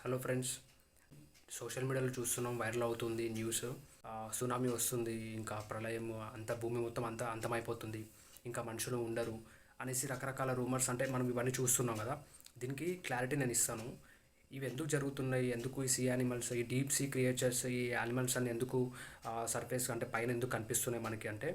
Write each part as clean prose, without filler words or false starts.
Hello friends. Social మీడియాలో చూస్తున్నాం, viral అవుతుంది న్యూస్. సునామీ వస్తుంది, ఇంకా ప్రళయం, అంత భూమి మొత్తం అంతా అంతమైపోతుంది, ఇంకా మనుషులు ఉండరు అనేసి రకరకాల రూమర్స్. అంటే మనం ఇవన్నీ చూస్తున్నాం కదా. దీనికి క్లారిటీ నేను ఇస్తాను. ఇవి ఎందుకు జరుగుతున్నాయి, ఎందుకు ఈ సీ యానిమల్స్, ఈ డీప్ సీ క్రియేచర్స్, ఈ యానిమల్స్ అన్ని ఎందుకు సర్ఫేస్ అంటే పైన ఎందుకు కనిపిస్తున్నాయి మనకి అంటే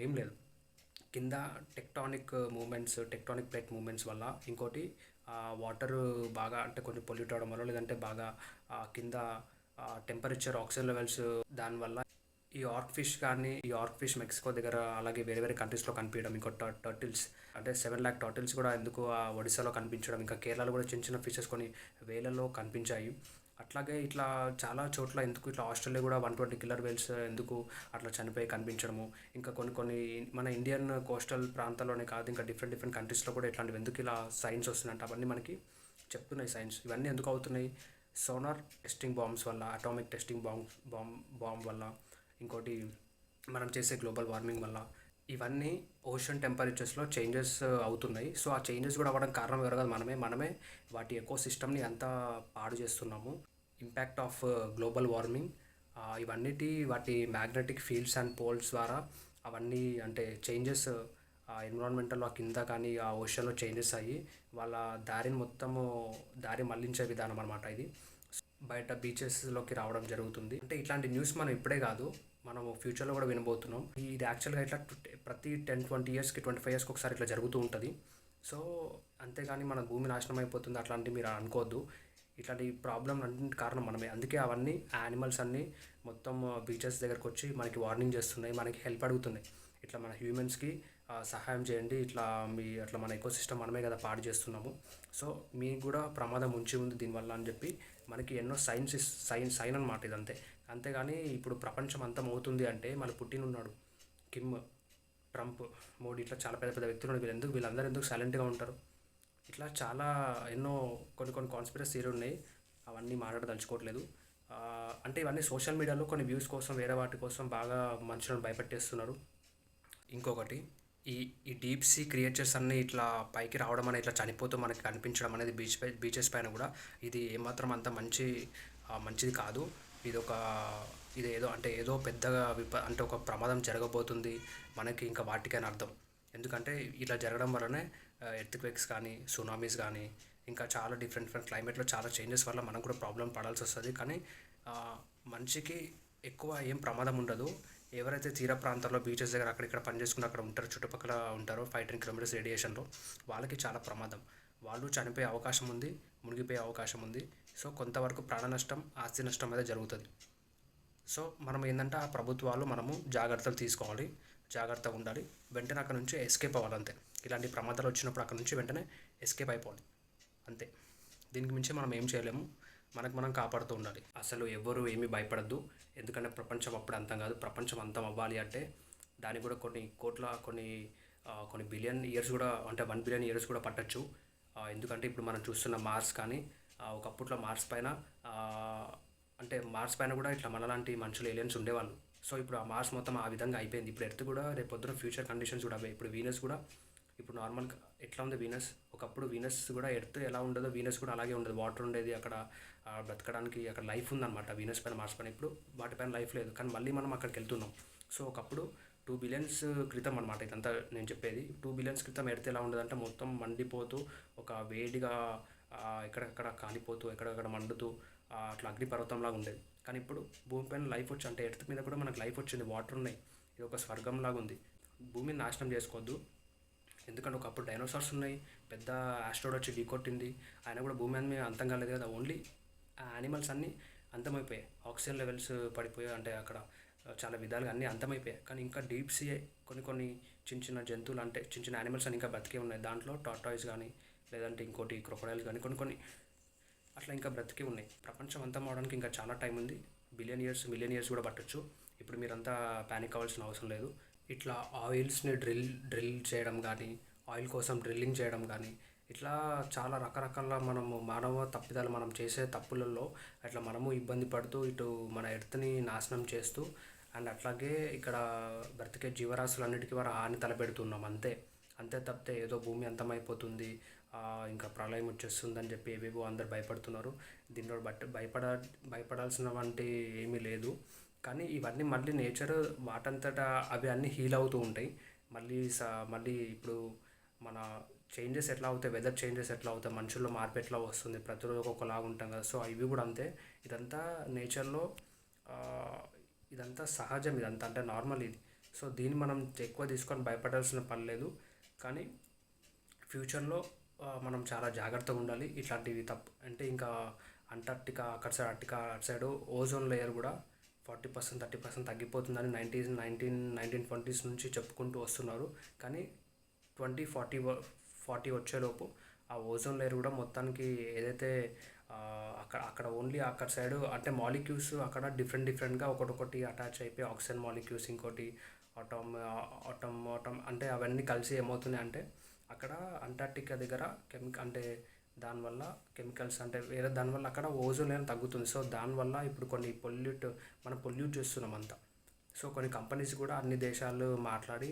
ఏం లేదు. కింద టెక్టానిక్ ప్లేట్ మూమెంట్స్ వల్ల, ఇంకోటి వాటర్ బాగా అంటే కొంచెం పొల్యూట్ అవడం వల్ల, లేదంటే బాగా కింద టెంపరేచర్, ఆక్సిజన్ లెవెల్స్ దానివల్ల ఈ ఆర్క్ ఫిష్ మెక్సికో దగ్గర, అలాగే వేరే వేరే కంట్రీస్లో కనిపించడం. ఇంకో టర్టిల్స్ అంటే 7 lakh టర్టిల్స్ కూడా ఎందుకు ఒడిశాలో కనిపించడం, ఇంకా కేరళలో కూడా చిన్న చిన్న ఫిషెస్ కొన్ని వేలలో కనిపించాయి. అట్లాగే ఇట్లా చాలా చోట్ల ఎందుకు ఇట్లా ఆస్ట్రేలియా కూడా 120 కిల్లర్ వేల్స్ ఎందుకు అట్లా చనిపోయి కనిపించడము. ఇంకా కొన్ని కొన్ని మన ఇండియన్ కోస్టల్ ప్రాంతాల్లోనే కాదు, ఇంకా డిఫరెంట్ డిఫరెంట్ కంట్రీస్లో కూడా ఇట్లాంటివి ఎందుకు ఇలా సైన్స్ వస్తున్నాయంటే అవన్నీ మనకి చెప్తున్నాయి సైన్స్. ఇవన్నీ ఎందుకు అవుతున్నాయి? సోనార్ టెస్టింగ్ బాంబ్స్ వల్ల, అటామిక్ టెస్టింగ్ బాంబ్ వల్ల, ఇంకోటి మనం చేసే గ్లోబల్ వార్మింగ్ వల్ల ఇవన్నీ ఓషన్ టెంపరేచర్స్లో చేంజెస్ అవుతున్నాయి. సో ఆ చేంజెస్ కూడా అవ్వడం కారణం ఎవరు కాదు, మనమే వాటి ఎకో సిస్టమ్ని అంతా పాడు చేస్తున్నాము. ఇంపాక్ట్ ఆఫ్ గ్లోబల్ వార్మింగ్, వాటి మ్యాగ్నెటిక్ ఫీల్డ్స్ అండ్ పోల్స్ ద్వారా అవన్నీ అంటే చేంజెస్ ఎన్విరాన్మెంటల్లో కింద కానీ ఆ ఓషన్లో చేంజెస్ అయ్యి వాళ్ళ దారి మళ్లించే విధానం అనమాట ఇది. బయట బీచెస్లోకి రావడం జరుగుతుంది. అంటే ఇట్లాంటి న్యూస్ మనం ఇప్పుడే కాదు, మనము ఫ్యూచర్లో కూడా వినబోతున్నాం. ఇది యాక్చువల్గా ఇట్లా ప్రతి 10-20 ఇయర్స్కి, 25 ఇయర్స్కి ఒకసారి ఇట్లా జరుగుతూ ఉంటుంది. సో అంతేగాని మన భూమి నాశనం అయిపోతుంది అట్లాంటివి మీరు అనుకోవద్దు. ఇట్లాంటి ప్రాబ్లం అన్నింటి కారణం మనమే. అందుకే అవన్నీ యానిమల్స్ అన్నీ మొత్తం బీచెస్ దగ్గరకు వచ్చి మనకి వార్నింగ్ చేస్తున్నాయి, మనకి హెల్ప్ అడుగుతున్నాయి. ఇట్లా మన హ్యూమన్స్కి సహాయం చేయండి, అట్లా మన ఎకో సిస్టమ్ మనమే కదా పాడు చేస్తున్నాము. సో మీకు కూడా ప్రమాదం ఉంచి ఉంది దీనివల్ల అని చెప్పి మనకి ఎన్నో సైన్ అనమాట ఇదంతే. అంతేగాని ఇప్పుడు ప్రపంచం అంతం అవుతుంది అంటే మళ్ళీ పుట్టినున్నాడు కిమ్, ట్రంప్, మోడీ, ఇట్లా చాలా పెద్ద పెద్ద వ్యక్తులు వీళ్ళందరూ ఎందుకు సైలెంట్గా ఉంటారు? ఇట్లా చాలా ఎన్నో కొన్ని కాన్స్పిరసీ థియరీ ఉన్నాయి, అవన్నీ మాట్లాడదలుచుకోవట్లేదు. అంటే ఇవన్నీ సోషల్ మీడియాలో కొన్ని వ్యూస్ కోసం, వేరే వాటి కోసం బాగా మనుషులను భయపెట్టేస్తున్నారు. ఇంకొకటి, ఈ డీప్ సీ క్రియేచర్స్ అన్నీ ఇట్లా పైకి రావడం అనేది, ఇట్లా చనిపోతూ మనకి కనిపించడం అనేది బీచెస్ పైన కూడా, ఇది ఏమాత్రం అంత మంచిది కాదు. ఏదో పెద్దగా అంటే ఒక ప్రమాదం జరగబోతుంది మనకి, ఇంకా వాటికైనా అర్థం. ఎందుకంటే ఇట్లా జరగడం వల్లనే ఎర్త్క్వేక్స్ కానీ, సునామీస్ కానీ, ఇంకా చాలా డిఫరెంట్ క్లైమేట్లో చాలా చేంజెస్ వల్ల మనం కూడా ప్రాబ్లం పడాల్సి వస్తుంది. కానీ మనిషికి ఎక్కువ ఏం ప్రమాదం ఉండదు. ఎవరైతే తీర ప్రాంతాల్లో బీచెస్ దగ్గర అక్కడిక్కడ పనిచేసుకుని అక్కడ ఉంటారో, చుట్టుపక్కల ఉంటారో 5-10 కిలోమీటర్స్ రేడియేషన్లో, వాళ్ళకి చాలా ప్రమాదం. వాళ్ళు చనిపోయే అవకాశం ఉంది, మునిగిపోయే అవకాశం ఉంది. సో కొంతవరకు ప్రాణ నష్టం, ఆస్తి నష్టం అయితే జరుగుతుంది. సో మనం ఏంటంటే ఆ ప్రభుత్వాలు మనము జాగ్రత్తలు తీసుకోవాలి, జాగ్రత్తగా ఉండాలి. వెంటనే అక్కడ నుంచి ఎస్కేప్ అవ్వాలి అంతే. ఇలాంటి ప్రమాదాలు వచ్చినప్పుడు అక్కడ నుంచి వెంటనే ఎస్కేప్ అయిపోవాలి అంతే. దీనికి మించి మనం ఏం చేయలేము, మనకు మనం కాపాడుతూ ఉండాలి. అసలు ఎవరు ఏమీ భయపడద్దు, ఎందుకంటే ప్రపంచం అప్పుడు అంతం కాదు. ప్రపంచం అంతం అవ్వాలి అంటే దానికి కూడా కొన్ని బిలియన్ ఇయర్స్ కూడా, అంటే 1 బిలియన్ ఇయర్స్ కూడా పట్టచ్చు. ఎందుకంటే ఇప్పుడు మనం చూస్తున్న మార్స్ కానీ, ఒకప్పట్లో మార్స్ పైన కూడా ఇట్లా మనలాంటి మనుషులు, ఏలియన్స్ ఉండేవాళ్ళు. సో ఇప్పుడు ఆ మార్స్ మొత్తం ఆ విధంగా అయిపోయింది. ఇప్పుడు ఎర్త్ కూడా రేపు పొద్దున ఫ్యూచర్ కండిషన్స్ కూడా అవే. ఇప్పుడు వీనస్ కూడా ఇప్పుడు నార్మల్గా ఎట్లా ఉంది వీనస్, ఒకప్పుడు వీనస్ కూడా ఎర్త్ ఎలా ఉండదో వీనస్ కూడా అలాగే ఉండదు. వాటర్ ఉండేది అక్కడ, బ్రతకడానికి అక్కడ లైఫ్ ఉందన్నమాట వీనస్ పైన, మార్స్ పైన. ఇప్పుడు వాటిపైన లైఫ్ లేదు, కానీ మళ్ళీ మనం అక్కడికి వెళ్తున్నాం. సో ఒకప్పుడు 2 బిలియన్స్ క్రితం అనమాట ఇదంతా నేను చెప్పేది. 2 బిలియన్స్ క్రితం ఎర్త్ ఎలా ఉండదంటే మొత్తం మండిపోతూ, ఒక వేడిగా ఎక్కడెక్కడ కాలిపోతూ, ఎక్కడెక్కడ మండుతూ అట్లా అగ్నిపర్వతంలాగా ఉండేది. కానీ ఇప్పుడు భూమిపైన లైఫ్ వచ్చి, అంటే ఎర్త్ మీద కూడా మనకు లైఫ్ వచ్చింది, వాటర్ ఉన్నాయి, ఇది ఒక స్వర్గంలాగా ఉంది. భూమిని నాశనం చేసుకోవద్దు. ఎందుకంటే ఒకప్పుడు డైనోసార్స్ ఉన్నాయి, పెద్ద ఆస్ట్రాయిడ్ వచ్చి ఢీకొట్టింది, అయినా కూడా భూమి మీద అంతం కాలేదు కదా. ఓన్లీ యానిమల్స్ అన్నీ అంతమైపోయాయి, ఆక్సిజన్ లెవెల్స్ పడిపోయాయి, అంటే అక్కడ చాలా విధాలుగా అన్నీ అంతమైపోయాయి. కానీ ఇంకా డీప్ సీ కొన్ని చిన్న చిన్న జంతువులు, అంటే చిన్న చిన్న యానిమల్స్ అని ఇంకా బతికే ఉన్నాయి. దాంట్లో టార్టాయిస్ కానీ, లేదంటే ఇంకోటి క్రొకొడైల్స్ కానీ, కొన్ని అట్లా ఇంకా బ్రతికి ఉన్నాయి. ప్రపంచం అంతం అవడానికి ఇంకా చాలా టైం ఉంది, మిలియన్ ఇయర్స్ కూడా పట్టచ్చు. ఇప్పుడు మీరంతా ప్యానిక్ అవ్వాల్సిన అవసరం లేదు. ఇట్లా ఆయిల్స్ని డ్రిల్ చేయడం కానీ, ఆయిల్ కోసం డ్రిల్లింగ్ చేయడం కానీ, ఇట్లా చాలా రకరకాల మానవ తప్పిదాలు, మనం చేసే తప్పులలో అట్లా మనము ఇబ్బంది పడుతూ, ఇటు మన ఎర్త్ని నాశనం చేస్తూ, అండ్ అట్లాగే ఇక్కడ బ్రతికే జీవరాశులన్నిటికీ హాని తలపెడుతున్నాం అంతే తప్పితే ఏదో భూమి అంతమైపోతుంది, ఇంకా ప్రళయం వచ్చేస్తుందని చెప్పి ఏవేవో అందరు భయపడుతున్నారు. దీంట్లో భయపడాల్సిన వంటి ఏమీ లేదు. కానీ ఇవన్నీ మళ్ళీ నేచర్ వాటంతటా అవి అన్నీ హీల్ అవుతూ ఉంటాయి. మళ్ళీ ఇప్పుడు మన చేంజెస్ ఎట్లా అవుతాయి, వెదర్ చేంజెస్ ఎట్లా అవుతాయి, మనుషుల్లో మార్పు ఎట్లా వస్తుంది, ప్రతిరోజు ఒక్కొక్కలాగా ఉంటాం కదా. సో ఇవి కూడా అంతే. ఇదంతా నేచర్లో ఇదంతా సహజం, ఇదంతా అంటే నార్మల్ ఇది. సో దీన్ని మనం ఎక్కువ తీసుకొని భయపడాల్సిన పని లేదు. కానీ ఫ్యూచర్లో మనం చాలా జాగ్రత్తగా ఉండాలి. ఇట్లాంటివి అంటే ఇంకా అంటార్క్టికా అటు సైడ్ ఓజోన్ లేయర్ కూడా 40% 30% తగ్గిపోతుందని 1920s నుంచి చెప్పుకుంటూ వస్తున్నారు. కానీ 2040 వచ్చేలోపు ఆ ఓజోన్ లేయర్ కూడా మొత్తానికి ఏదైతే అక్కడ ఓన్లీ అక్కడ సైడ్ అంటే మాలిక్యూల్స్ అక్కడ డిఫరెంట్గా ఒకటొకటి అటాచ్ అయిపోయి ఆక్సిజన్ మాలిక్యూల్స్, ఇంకోటి ఆటమ్ అంటే అవన్నీ కలిసి ఏమవుతున్నాయి అంటే అక్కడ అంటార్క్టికా దగ్గర అంటే దానివల్ల కెమికల్స్ అంటే వేరే దానివల్ల అక్కడ ఓజోన్ లేయర్ తగ్గుతుంది. సో దానివల్ల ఇప్పుడు కొన్ని మనం పొల్యూట్ చేస్తున్నాం అంతా. సో కొన్ని కంపెనీస్ కూడా అన్ని దేశాలు మాట్లాడి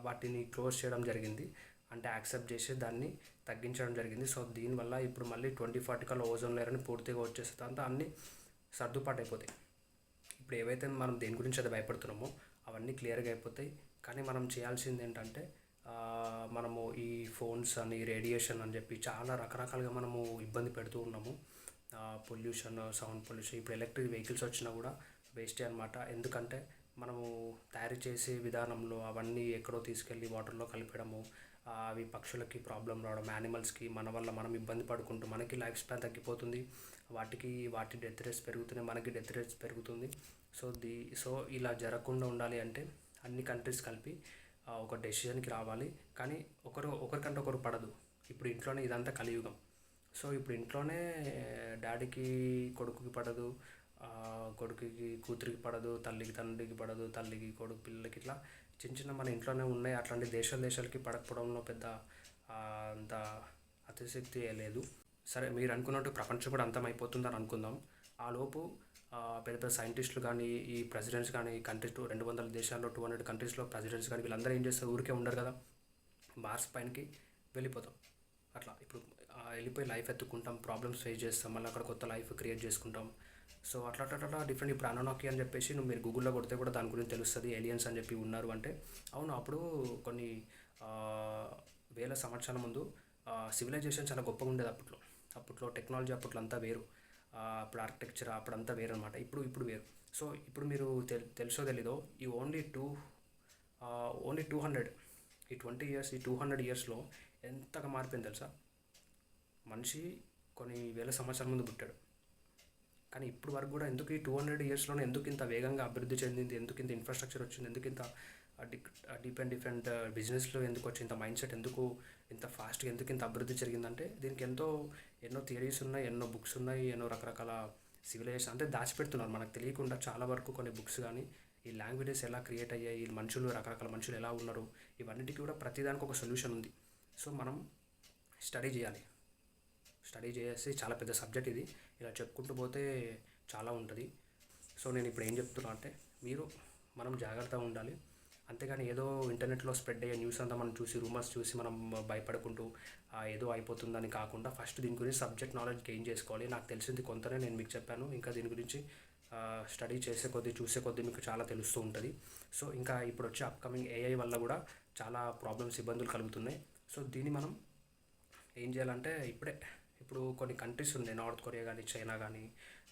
వాటిని క్లోజ్ చేయడం జరిగింది, అంటే యాక్సెప్ట్ చేసి దాన్ని తగ్గించడం జరిగింది. సో దీనివల్ల ఇప్పుడు మళ్ళీ 2040 కల్లా ఓజోన్ లేయర్ అని పూర్తిగా వచ్చేస్తే అంతా అన్నీ సర్దుబాటు అయిపోతాయి. ఇప్పుడు ఏవైతే మనం దేని గురించి అయితే భయపడుతున్నామో అవన్నీ క్లియర్గా అయిపోతాయి. కానీ మనం చేయాల్సింది ఏంటంటే మనము ఈ ఫోన్స్ అని రేడియేషన్ అని చెప్పి చాలా రకరకాలుగా మనము ఇబ్బంది పెడుతూ ఉన్నాము. Pollution, sound pollution. ఇప్పుడు ఎలక్ట్రిక్ వెహికల్స్ వచ్చినా కూడా వేస్టే అనమాట. ఎందుకంటే మనము తయారు చేసే విధానంలో అవన్నీ ఎక్కడో తీసుకెళ్ళి వాటర్లో కలిపడము, అవి పక్షులకి ప్రాబ్లం రావడం, యానిమల్స్కి మన వల్ల మనం ఇబ్బంది పడుకుంటూ మనకి లైఫ్ స్పాన్ తగ్గిపోతుంది, వాటి డెత్ రేట్స్ పెరుగుతున్నాయి, మనకి డెత్ రేట్స్ పెరుగుతుంది. సో ఇలా జరగకుండా ఉండాలి అంటే అన్ని కంట్రీస్ కలిపి ఒక డెసిషన్కి రావాలి. కానీ ఒకరికంటే ఒకరు పడదు. ఇప్పుడు ఇంట్లోనే ఇదంతా కలియుగం. సో ఇప్పుడు ఇంట్లోనే డాడీకి కొడుకుకి పడదు, కొడుకుకి కూతురికి పడదు, తల్లికి తండ్రికి పడదు, తల్లికి కొడుకు పిల్లలకి, ఇట్లా చిన్న మన ఇంట్లోనే ఉన్నాయి. అట్లాంటి దేశాలకి పడకపోవడంలో పెద్ద అంత అతిశక్తి లేదు. సరే, మీరు అనుకున్నట్టు ప్రపంచం కూడా అంతమైపోతుందని అనుకుందాం. ఆ లోపు పెద్ద పెద్ద సైంటిస్టులు కానీ, ఈ ప్రెసిడెంట్స్ కానీ, కంట్రీస్ 200 దేశాల్లో 200 కంట్రీస్లో ప్రెసిడెంట్స్ కానీ వీళ్ళందరూ ఏం చేస్తారు, ఊరికే ఉండరు కదా, మార్స్ పైనకి వెళ్ళిపోతాం. అట్లా ఇప్పుడు వెళ్ళిపోయి లైఫ్ ఎత్తుకుంటాం, ప్రాబ్లమ్స్ ఫేస్ చేస్తాం, మళ్ళీ అక్కడ కొత్త లైఫ్ క్రియేట్ చేసుకుంటాం. సో అట్లా డిఫరెంట్. ఇప్పుడు అనోనాకి అని చెప్పేసి మీరు గూగుల్లో కొడితే కూడా దాని గురించి తెలుస్తుంది. ఏలియన్స్ అని చెప్పి ఉన్నారు అంటే అవును. అప్పుడు కొన్ని వేల సంవత్సరాల ముందు సివిలైజేషన్ చాలా గొప్పగా ఉండేది. అప్పట్లో టెక్నాలజీ అప్పట్లో అంతా వేరు. అప్పుడు ఆర్కిటెక్చర్ అప్పుడంతా వేరు అనమాట. ఇప్పుడు వేరు. సో ఇప్పుడు మీరు తెలుసో తెలీదో ఈ ఓన్లీ 200 ఈ 20 years, ఈ 200 yearsలో ఎంతగా మారిపోయింది తెలుసా. మనిషి కొన్ని వేల సంవత్సరాల ముందు పుట్టాడు, కానీ ఇప్పుడు వరకు కూడా ఎందుకు ఈ 200 yearsలోనే ఎందుకు ఇంత వేగంగా అభివృద్ధి చెందింది, ఎందుకు ఇంత ఇన్ఫ్రాస్ట్రక్చర్ వచ్చింది, ఎందుకు ఇంత డిఫరెంట్ బిజినెస్లో ఎందుకు వచ్చి ఇంత మైండ్ సెట్ ఎందుకు ఇంత ఫాస్ట్గా ఎందుకు ఇంత అభివృద్ధి జరిగిందంటే దీనికి ఎన్నో థియరీస్ ఉన్నాయి, ఎన్నో బుక్స్ ఉన్నాయి, ఎన్నో రకరకాల సివిలైజేషన్ అంటే దాచిపెడుతున్నారు మనకు తెలియకుండా. చాలా వరకు కొన్ని బుక్స్ కానీ ఈ లాంగ్వేజెస్ ఎలా క్రియేట్ అయ్యాయి, ఈ రకరకాల మనుషులు ఎలా ఉన్నారు, ఇవన్నిటికీ కూడా ప్రతిదానికి ఒక సొల్యూషన్ ఉంది. సో మనం స్టడీ చేసి చాలా పెద్ద సబ్జెక్ట్ ఇది. ఇలా చెప్పుకుంటూ పోతే చాలా ఉంటుంది. సో నేను ఇప్పుడు ఏం చెప్తున్నా అంటే మనం జాగ్రత్తగా ఉండాలి. అంతేగాని ఏదో ఇంటర్నెట్లో స్ప్రెడ్ అయ్యే న్యూస్ అంతా మనం చూసి రూమర్స్ చూసి మనం భయపడుకుంటూ ఏదో అయిపోతుందని కాకుండా ఫస్ట్ దీని గురించి సబ్జెక్ట్ నాలెడ్జ్ గెయిన్ చేసుకోవాలి. నాకు తెలిసింది కొంతనే నేను మీకు చెప్పాను. ఇంకా దీని గురించి స్టడీ చేసే కొద్దీ చూసే కొద్దీ మీకు చాలా తెలుస్తూ ఉంటుంది. సో ఇంకా ఇప్పుడు వచ్చే అప్కమింగ్ AI వల్ల కూడా చాలా ప్రాబ్లమ్స్, ఇబ్బందులు కలుగుతున్నాయి. సో దీన్ని మనం ఏం చేయాలంటే ఇప్పుడు కొన్ని కంట్రీస్ ఉన్నాయి, నార్త్ కొరియా కానీ, చైనా కానీ,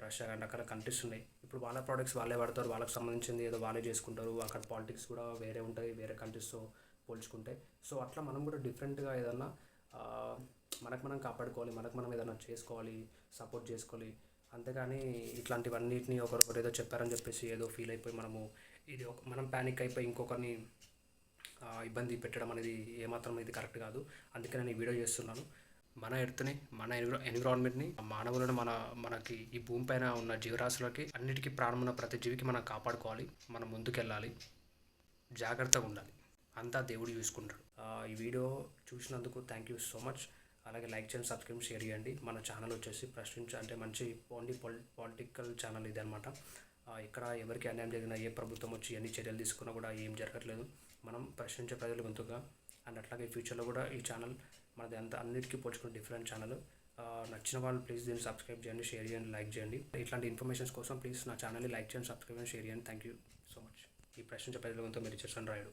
రష్యా కానీ, రకరకాల కంట్రీస్ ఉన్నాయి. ఇప్పుడు వాళ్ళ ప్రోడక్ట్స్ వాళ్ళే వాడతారు, వాళ్ళకి సంబంధించింది ఏదో వాళ్ళే చేసుకుంటారు. అక్కడ పాలిటిక్స్ కూడా వేరే ఉంటుంది వేరే కంట్రీస్తో పోల్చుకుంటే. సో అట్లా మనం కూడా డిఫరెంట్గా ఏదన్నా మనకు మనం కాపాడుకోవాలి, మనకు మనం ఏదైనా చేసుకోవాలి, సపోర్ట్ చేసుకోవాలి. అంతేగాని ఇట్లాంటివన్నిటిని ఒకరు ఏదో చెప్పారని చెప్పేసి ఏదో ఫీల్ అయిపోయి మనం ప్యానిక్ అయిపోయి ఇంకొకరిని ఇబ్బంది పెట్టడం అనేది ఏమాత్రం ఇది కరెక్ట్ కాదు. అందుకే నేను ఈ వీడియో చేస్తున్నాను. మన ఎర్త్ని, మన ఎన్విరాన్మెంట్ని, మానవులను, మనకి ఈ భూమి పైన ఉన్న జీవరాశులకి అన్నిటికీ ప్రాణం ఉన్న ప్రతి జీవికి మనం కాపాడుకోవాలి. మనం ముందుకెళ్ళాలి, జాగ్రత్తగా ఉండాలి. అంతా దేవుడు చూసుకుంటాడు. ఈ వీడియో చూసినందుకు థ్యాంక్ యూ సో మచ్. అలాగే లైక్ చేయండి, సబ్స్క్రైబ్, షేర్ చేయండి. మన ఛానల్ వచ్చేసి అంటే మంచి పొలిటికల్ ఛానల్ ఇది అనమాట. ఇక్కడ ఎవరికి అన్యాయం జరిగినా, ఏ ప్రభుత్వం వచ్చి ఎన్ని చర్యలు తీసుకున్నా కూడా ఏం జరగట్లేదు. మనం ప్రశ్నించే ప్రజలు గొంతుగా. అండ్ అట్లాగే ఫ్యూచర్లో కూడా ఈ ఛానల్ మనది అంతా అన్నిటికీ పోల్చుకుని డిఫరెంట్ ఛానల్. నచ్చిన వాళ్ళు ప్లీజ్ దీన్ని సబ్స్క్రైబ్ చేయండి, షేర్ చేయండి, లైక్ చేయండి. ఇట్లాంటి ఇన్ఫర్మేషన్స్ కోసం ప్లీజ్ నా ఛానల్ని లైక్ చేయండి, సబ్స్క్రైబ్ చేయండి, షేర్ చేయండి. Thank you so much. ఈ ప్రశ్న చెప్పేంతో మీరు రిచర్డ్ సన్ రాయుడు.